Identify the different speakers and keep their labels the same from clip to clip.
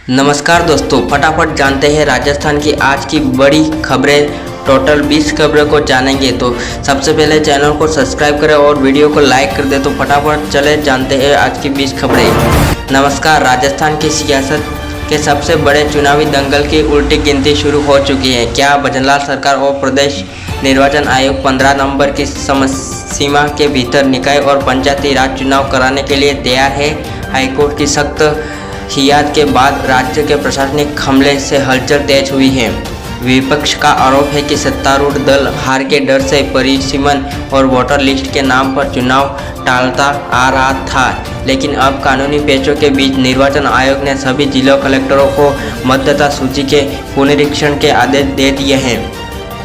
Speaker 1: नमस्कार दोस्तों, फटाफट जानते हैं राजस्थान की आज की बड़ी खबरें। टोटल 20 खबरों को जानेंगे तो सबसे पहले चैनल को सब्सक्राइब करें और वीडियो को लाइक कर दें। तो फटाफट चले जानते हैं आज की 20 खबरें। नमस्कार। राजस्थान की सियासत के सबसे बड़े चुनावी दंगल की उल्टी गिनती शुरू हो चुकी है। क्या भजनलाल सरकार और प्रदेश निर्वाचन आयोग 15 नवंबर की सीमा के भीतर निकाय और पंचायती राज चुनाव कराने के लिए तैयार है? हाईकोर्ट की सख्त हिदायत के बाद राज्य के प्रशासनिक हमले से हलचल तेज हुई है। विपक्ष का आरोप है कि सत्तारूढ़ दल हार के डर से परिसीमन और वोटर लिस्ट के नाम पर चुनाव टालता आ रहा था, लेकिन अब कानूनी पेचों के बीच निर्वाचन आयोग ने सभी जिला कलेक्टरों को मतदाता सूची के पुनरीक्षण के आदेश दे दिए हैं।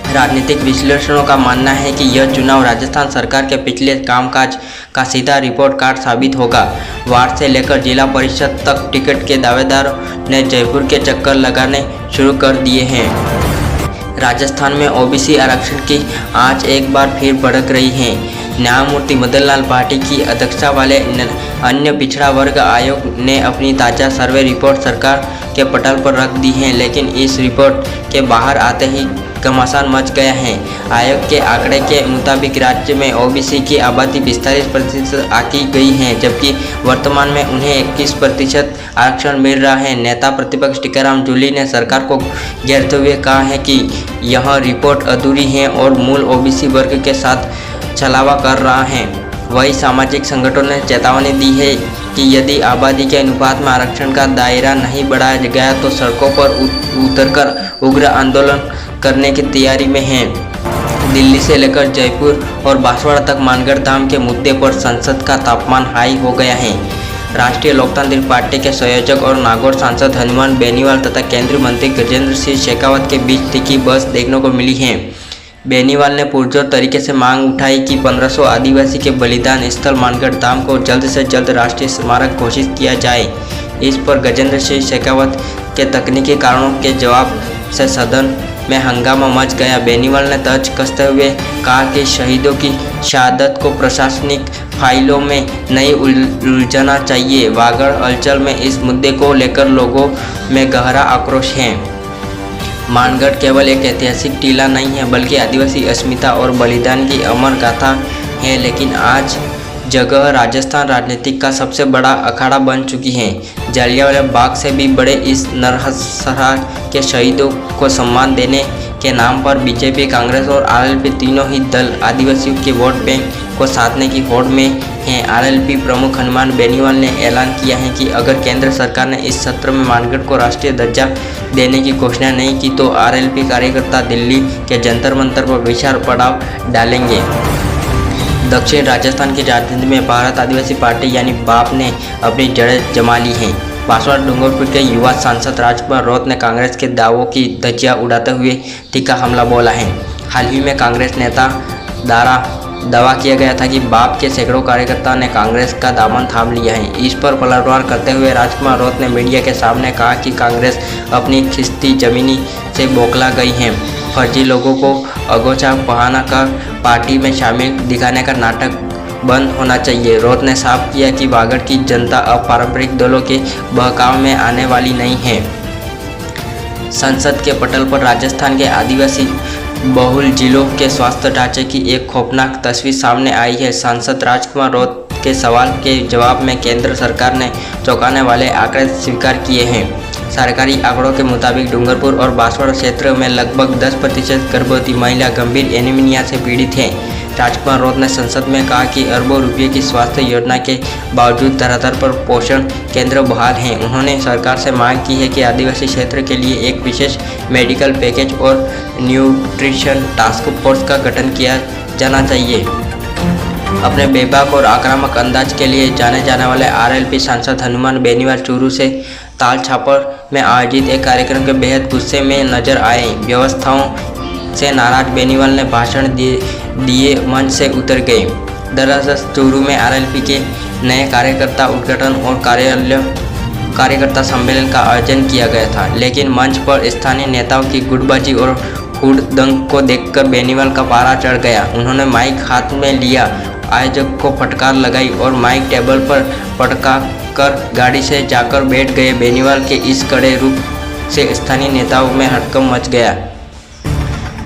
Speaker 1: राजनीतिक विश्लेषकों का मानना है कि यह चुनाव राजस्थान सरकार के पिछले कामकाज का सीधा रिपोर्ट कार्ड साबित होगा। वार्ड से लेकर जिला परिषद तक टिकट के दावेदारों ने जयपुर के चक्कर लगाने शुरू कर दिए हैं। राजस्थान में ओबीसी आरक्षण की आज एक बार फिर भड़क रही है। न्यायमूर्ति मदन लाल पार्टी की अध्यक्षता वाले अन्य पिछड़ा वर्ग आयोग ने अपनी ताज़ा सर्वे रिपोर्ट सरकार के पटल पर रख दी है, लेकिन इस रिपोर्ट के बाहर आते ही घमासान मच गया है। आयोग के आंकड़े के मुताबिक राज्य में ओबीसी की आबादी 45% आकी गई है, जबकि वर्तमान में उन्हें 21% आरक्षण मिल रहा है। नेता प्रतिपक्ष टीकाराम जूली ने सरकार को घेरते हुए कहा है कि यह रिपोर्ट अधूरी है और मूल ओबीसी वर्ग के साथ छलावा कर रहा है। वही सामाजिक संगठनों ने चेतावनी दी है कि यदि आबादी के अनुपात में आरक्षण का दायरा नहीं बढ़ाया गया तो सड़कों पर उतरकर उग्र आंदोलन करने की तैयारी में हैं। दिल्ली से लेकर जयपुर और बांसवाड़ा तक मानगढ़ धाम के मुद्दे पर संसद का तापमान हाई हो गया है। राष्ट्रीय लोकतांत्रिक पार्टी के संयोजक और नागौर सांसद हनुमान बेनीवाल तथा केंद्रीय मंत्री गजेंद्र सिंह शेखावत के बीच तीखी बहस देखने को मिली है। बेनीवाल ने पुरजोर तरीके से मांग उठाई कि 1500 आदिवासी के बलिदान स्थल मानगढ़ धाम को जल्द से जल्द राष्ट्रीय स्मारक घोषित किया जाए। इस पर गजेंद्र सिंह शेखावत के तकनीकी कारणों के जवाब से सदन में हंगामा मच गया। बेनीवाल ने तर्ज कसते हुए कहा कि शहीदों की शहादत को प्रशासनिक फाइलों में नहीं उलझाना चाहिए। वागड़ अंचल में इस मुद्दे को लेकर लोगों में गहरा आक्रोश है। मानगढ़ केवल एक ऐतिहासिक टीला नहीं है, बल्कि आदिवासी अस्मिता और बलिदान की अमर गाथा है। लेकिन आज जगह राजस्थान राजनीति का सबसे बड़ा अखाड़ा बन चुकी है। जालियांवाला बाग से भी बड़े इस नरसंहार के शहीदों को सम्मान देने के नाम पर बीजेपी, कांग्रेस और आरएलपी तीनों ही दल आदिवासियों के वोट बैंक को साधने की होड़ में हैं। आरएलपी प्रमुख हनुमान बेनीवाल ने ऐलान किया है कि अगर केंद्र सरकार ने इस सत्र में मानगढ़ को राष्ट्रीय दर्जा देने की घोषणा नहीं की तो आरएलपी कार्यकर्ता दिल्ली के जंतर मंतर पर विशाल पड़ाव डालेंगे। दक्षिण राजस्थान की राजनीति में भारत आदिवासी पार्टी यानी बाप ने अपनी जड़ें जमा ली हैं। बांसवाड़ा डूंगरपुर के युवा सांसद राजकुमार रोत ने कांग्रेस के दावों की धज्जियां उड़ाते हुए तीखा हमला बोला है। हाल ही में कांग्रेस नेता द्वारा दावा किया गया था कि बाप के सैकड़ों कार्यकर्ताओं ने कांग्रेस का दामन थाम लिया है। इस पर पलटवार करते हुए राजकुमार रोत ने मीडिया के सामने कहा कि कांग्रेस अपनी खिस्ती जमीनी से बौखला गई है। फर्जी लोगों को अगोचा बहाना कर पार्टी में शामिल दिखाने का नाटक बंद होना चाहिए। रोत ने साफ किया कि वागड़ की जनता अब पारंपरिक दलों के बहकाव में आने वाली नहीं है। संसद के पटल पर राजस्थान के आदिवासी बहुल जिलों के स्वास्थ्य ढांचे की एक खौफनाक तस्वीर सामने आई है। सांसद राजकुमार रोत के सवाल के जवाब में केंद्र सरकार ने चौंकाने वाले आंकड़े स्वीकार किए हैं। सरकारी आंकड़ों के मुताबिक डूंगरपुर और बांसवाड़ा क्षेत्र में लगभग 10% गर्भवती महिला गंभीर एनीमिया से पीड़ित हैं। राजकुमार रोत ने संसद में कहा कि अरबों रुपये की स्वास्थ्य योजना के बावजूद धरातल पर पोषण केंद्र बहाल हैं। उन्होंने सरकार से मांग की है कि आदिवासी क्षेत्र के लिए एक विशेष मेडिकल पैकेज और न्यूट्रिशन टास्क फोर्स का गठन किया जाना चाहिए। अपने बेबाक और आक्रामक अंदाज के लिए जाने जाने वाले आरएलपी सांसद हनुमान बेनीवाल चूरू से ताल छापर में आयोजित एक कार्यक्रम के बेहद गुस्से में नजर आए। व्यवस्थाओं से नाराज बेनीवाल ने भाषण दिए मंच से उतर गए। दरअसल चूरू में आरएलपी के नए कार्यकर्ता उद्घाटन और कार्यकर्ता सम्मेलन का आयोजन किया गया था, लेकिन मंच पर स्थानीय नेताओं की गुटबाजी और हुड़दंग को देखकर बेनीवाल का पारा चढ़ गया। उन्होंने माइक हाथ में लिया, आयोजक को फटकार लगाई और माइक टेबल पर पटका कर गाड़ी से जाकर बैठ गए। बेनीवाल के इस कड़े रूप से स्थानीय नेताओं में हड़कंप मच गया।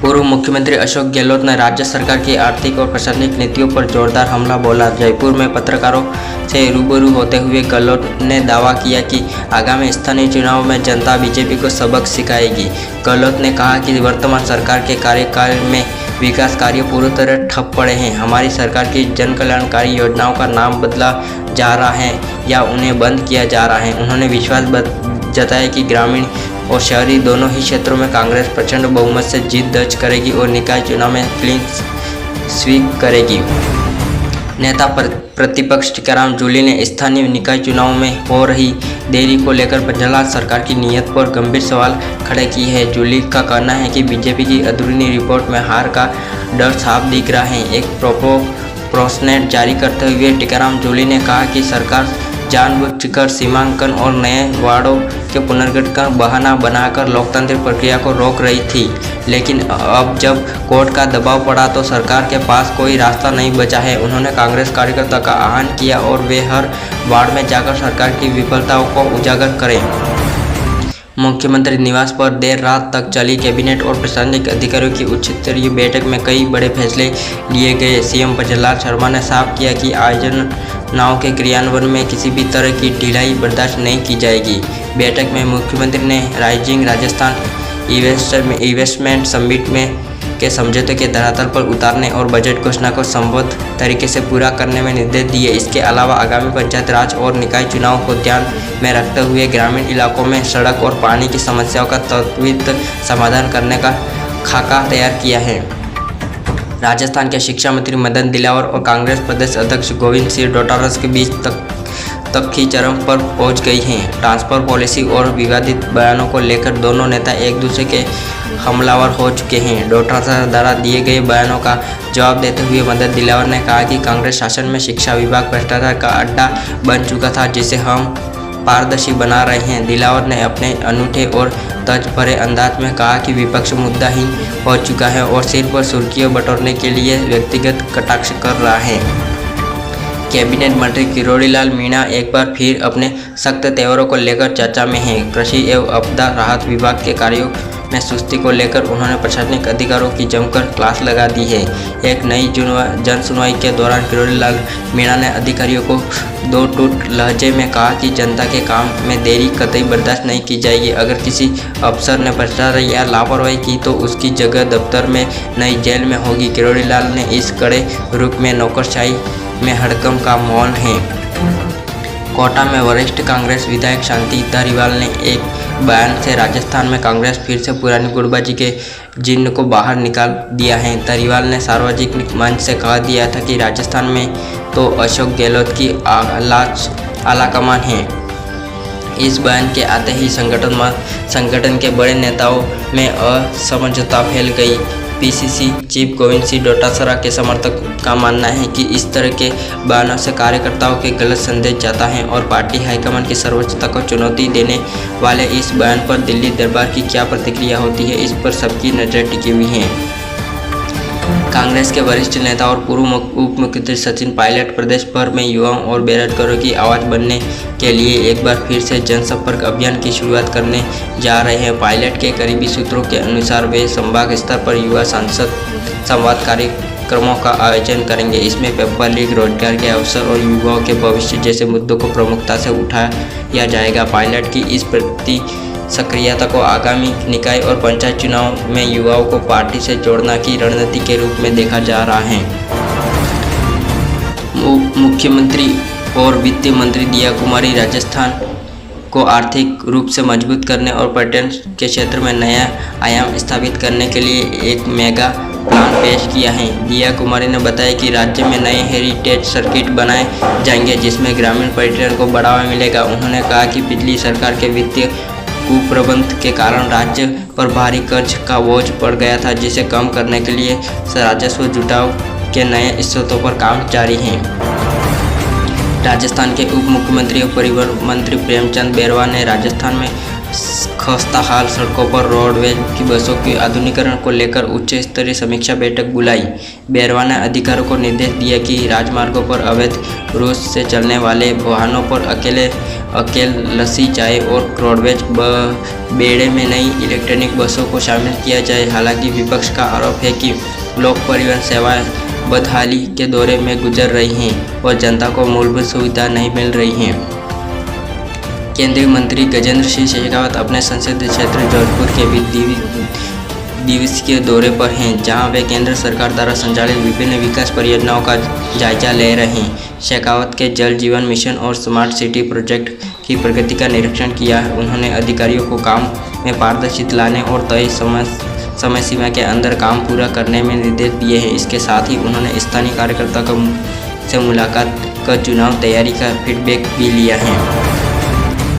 Speaker 1: पूर्व मुख्यमंत्री अशोक गहलोत ने राज्य सरकार की आर्थिक और प्रशासनिक नीतियों पर जोरदार हमला बोला। जयपुर में पत्रकारों से रूबरू होते हुए गहलोत ने दावा किया कि आगामी स्थानीय चुनाव में जनता बीजेपी को सबक सिखाएगी। गहलोत ने कहा कि वर्तमान सरकार के कार्यकाल में विकास कार्य पूरी तरह ठप पड़े हैं। हमारी सरकार की जन कल्याणकारी योजनाओं का नाम बदला जा रहा है या उन्हें बंद किया जा रहा है। उन्होंने विश्वास जताया कि ग्रामीण और शहरी दोनों ही क्षेत्रों में कांग्रेस प्रचंड बहुमत से जीत दर्ज करेगी और निकाय चुनाव में क्लीन स्वीप करेगी। नेता प्रतिपक्ष टीकाराम जूली ने स्थानीय निकाय चुनाव में हो रही देरी को लेकर पंजाब सरकार की नीयत पर गंभीर सवाल खड़े किए हैं। जूली का कहना है कि बीजेपी की अधूरी रिपोर्ट में हार का डर साफ दिख रहा है। एक प्रोस्नेट जारी करते हुए टीकाराम जूली ने कहा कि सरकार जानबूझकर सीमांकन और नए वार्डों के पुनर्गठन का बहाना बनाकर लोकतांत्रिक प्रक्रिया को रोक रही थी, लेकिन अब जब कोर्ट का दबाव पड़ा तो सरकार के पास कोई रास्ता नहीं बचा है। उन्होंने कांग्रेस कार्यकर्ताओं का आह्वान किया और वे हर वार्ड में जाकर सरकार की विफलताओं को उजागर करें। मुख्यमंत्री निवास पर देर रात तक चली कैबिनेट और प्रशासनिक अधिकारियों की उच्च स्तरीय बैठक में कई बड़े फैसले लिए गए। सीएम प्रज्वल शर्मा ने साफ किया कि योजनाओं के क्रियान्वयन में किसी भी तरह की ढिलाई बर्दाश्त नहीं की जाएगी। बैठक में मुख्यमंत्री ने राइजिंग राजस्थान इन्वेस्टमेंट समिट में के समझौते के धरातल पर उतारने और बजट घोषणा को संबद्ध तरीके से पूरा करने में निर्देश दिए। इसके अलावा आगामी पंचायत राज और निकाय चुनाव को ध्यान में रखते हुए ग्रामीण इलाकों में सड़क और पानी की समस्याओं का त्वरित समाधान करने का खाका तैयार किया है। राजस्थान के शिक्षा मंत्री मदन दिलावर और कांग्रेस प्रदेश अध्यक्ष गोविंद सिंह डोटासरा के बीच तक की चरम पर पहुंच गई हैं। ट्रांसफर पॉलिसी और विवादित बयानों को लेकर दोनों नेता एक दूसरे के हमलावर हो चुके हैं। डोटासरा द्वारा दिए गए बयानों का जवाब देते हुए मदन दिलावर ने कहा कि कांग्रेस शासन में शिक्षा विभाग भ्रष्टाचार का अड्डा बन चुका था, जिसे हम पारदर्शी बना रहे हैं। दिलावर ने अपने अनूठे और तर्ज भरे अंदाज में कहा कि विपक्ष मुद्दाहीन हो चुका है और सिर पर सुर्खियां बटोरने के लिए व्यक्तिगत कटाक्ष कर रहा है। कैबिनेट मंत्री किरोड़ीलाल मीणा एक बार फिर अपने सख्त तेवरों को लेकर चर्चा में हैं। कृषि एवं आपदा राहत विभाग के कार्यों में सुस्ती को लेकर उन्होंने प्रशासनिक अधिकारियों की जमकर क्लास लगा दी है। एक नई जन सुनवाई के दौरान किरोड़ीलाल मीणा ने अधिकारियों को दो टूट लहजे में कहा कि जनता के काम में देरी कतई बर्दाश्त नहीं की जाएगी। अगर किसी अफसर ने भ्रष्टाचार या लापरवाही की तो उसकी जगह दफ्तर में नई जेल में होगी। किरोड़ीलाल ने इस कड़े रुख में नौकरशाही में हड़कंप का माहौल है। कोटा में वरिष्ठ कांग्रेस विधायक शांति धारीवाल ने एक बयान से राजस्थान में कांग्रेस फिर से पुरानी गुटबाजी के जिन्न को बाहर निकाल दिया है। धारीवाल ने सार्वजनिक मंच से कह दिया था कि राजस्थान में तो अशोक गहलोत की आलाकमान है। इस बयान के आते ही संगठन के बड़े नेताओं में असमंजसता फैल गई। पीसीसी चीफ गोविंद सिंह डोटासरा के समर्थक का मानना है कि इस तरह के बयानों से कार्यकर्ताओं के गलत संदेश जाता है और पार्टी हाईकमान की सर्वोच्चता को चुनौती देने वाले इस बयान पर दिल्ली दरबार की क्या प्रतिक्रिया होती है, इस पर सबकी नजर टिकी हुई है। कांग्रेस के वरिष्ठ नेता और पूर्व उप मुख्यमंत्री सचिन पायलट प्रदेश भर में युवाओं और बेरोजगारों की आवाज़ बनने के लिए एक बार फिर से जनसंपर्क अभियान की शुरुआत करने जा रहे हैं। पायलट के करीबी सूत्रों के अनुसार वे संभाग स्तर पर युवा सांसद संवाद कार्यक्रमों का आयोजन करेंगे। इसमें पेपर लीक, रोजगार के अवसर और युवाओं के भविष्य जैसे मुद्दों को प्रमुखता से उठाया जाएगा। पायलट की इस प्रति सक्रियता को आगामी निकाय और पंचायत चुनाव में युवाओं को पार्टी से जोड़ना की रणनीति के रूप में देखा जा रहा है। मुख्यमंत्री और वित्त मंत्री दिया कुमारी राजस्थान को आर्थिक रूप से मजबूत करने और पर्यटन के क्षेत्र में नया आयाम स्थापित करने के लिए एक मेगा प्लान पेश किया है। दिया कुमारी ने बताया कि राज्य में नए हेरिटेज सर्किट बनाए जाएंगे, जिसमें ग्रामीण पर्यटन को बढ़ावा मिलेगा। उन्होंने कहा कि पिछली सरकार के वित्तीय कुप्रबंध के कारण राज्य पर भारी कर्ज का बोझ पड़ गया था, जिसे कम करने के लिए राजस्व जुटाव के नए स्रोतों पर काम जारी है। राजस्थान के उप मुख्यमंत्री और परिवहन मंत्री प्रेमचंद बैरवा ने राजस्थान में खस्ता हाल सड़कों पर रोडवेज की बसों के आधुनिकीकरण को लेकर उच्च स्तरीय समीक्षा बैठक बुलाई। बैरवा ने अधिकारियों को निर्देश दिया कि राजमार्गों पर अवैध रूट से चलने वाले वाहनों पर अकेल लस्सी चाय और रोडवेज बेड़े में नई इलेक्ट्रॉनिक बसों को शामिल किया जाए। हालांकि विपक्ष का आरोप है कि लोक परिवहन सेवाएं बदहाली के दौरे में गुजर रही हैं और जनता को मूलभूत सुविधा नहीं मिल रही हैं। केंद्रीय मंत्री गजेंद्र सिंह शेखावत अपने संसदीय क्षेत्र जौनपुर के भी दिवसीय दौरे पर हैं, जहां वे केंद्र सरकार द्वारा संचालित विभिन्न विकास परियोजनाओं का जायजा ले रहे हैं। शेखावत के जल जीवन मिशन और स्मार्ट सिटी प्रोजेक्ट की प्रगति का निरीक्षण किया। उन्होंने अधिकारियों को काम में पारदर्शिता लाने और तय समय सीमा के अंदर काम पूरा करने में निर्देश दिए हैं। इसके साथ ही उन्होंने स्थानीय कार्यकर्ताओं से मुलाकात कर चुनाव तैयारी का फीडबैक भी लिया है।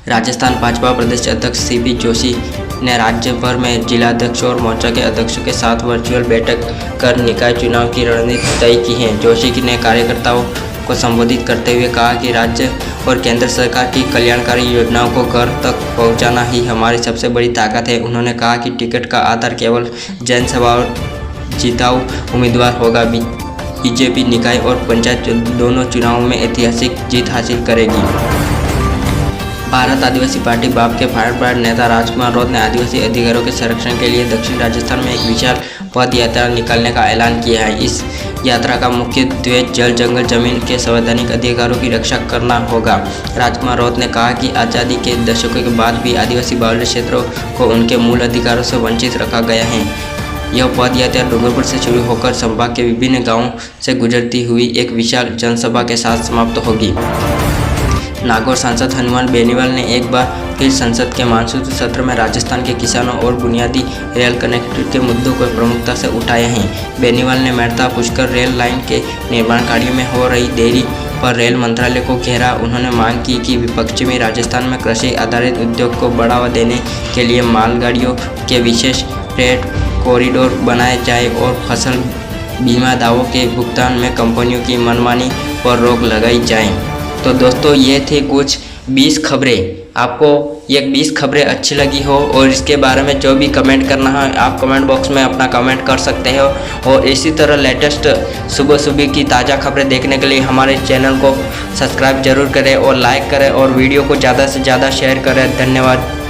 Speaker 1: राजस्थान भाजपा प्रदेश अध्यक्ष सीपी जोशी ने राज्य भर में जिलाध्यक्षों और मोर्चा के अध्यक्षों के साथ वर्चुअल बैठक कर निकाय चुनाव की रणनीति तय की है। जोशी ने कार्यकर्ताओं को संबोधित करते हुए कहा कि राज्य और केंद्र सरकार की कल्याणकारी योजनाओं को घर तक पहुंचाना ही हमारी सबसे बड़ी ताकत है। उन्होंने कहा कि टिकट का आधार केवल जनसभा और जिताऊ उम्मीदवार होगा। बीजेपी निकाय और पंचायत दोनों चुनावों में ऐतिहासिक जीत हासिल करेगी। भारत आदिवासी पार्टी बाप के फायर ब्रांड नेता राजकुमार रौत ने आदिवासी अधिकारों के संरक्षण के लिए दक्षिण राजस्थान में एक विशाल पद यात्रा निकालने का ऐलान किया है। इस यात्रा का मुख्य उद्देश्य जल जंगल जमीन के संवैधानिक अधिकारों की रक्षा करना होगा। राजकुमार रौत ने कहा कि आज़ादी के दशकों के बाद भी आदिवासी बाहुल्य क्षेत्रों को उनके मूल अधिकारों से वंचित रखा गया है। यह पद यात्रा डूंगरपुर से शुरू होकर संभाग के विभिन्न गाँवों से गुजरती हुई एक विशाल जनसभा के साथ समाप्त होगी। नागौर सांसद हनुमान बेनीवाल ने एक बार फिर संसद के मानसून सत्र में राजस्थान के किसानों और बुनियादी रेल कनेक्टिविटी के मुद्दों को प्रमुखता से उठाए हैं। बेनीवाल ने मेड़ता पुष्कर रेल लाइन के निर्माण कार्य में हो रही देरी पर रेल मंत्रालय को घेरा। उन्होंने मांग की कि पश्चिमी राजस्थान में कृषि आधारित उद्योग को बढ़ावा देने के लिए मालगाड़ियों के विशेष फ्रेट कॉरिडोर बनाए जाए और फसल बीमा दावों के भुगतान में कंपनियों की मनमानी पर रोक लगाई जाए। तो दोस्तों ये थे कुछ 20 खबरें। आपको ये 20 खबरें अच्छी लगी हो और इसके बारे में जो भी कमेंट करना है आप कमेंट बॉक्स में अपना कमेंट कर सकते हो। और इसी तरह लेटेस्ट सुबह की ताज़ा खबरें देखने के लिए हमारे चैनल को सब्सक्राइब जरूर करें और लाइक करें और वीडियो को ज़्यादा से ज़्यादा शेयर करें। धन्यवाद।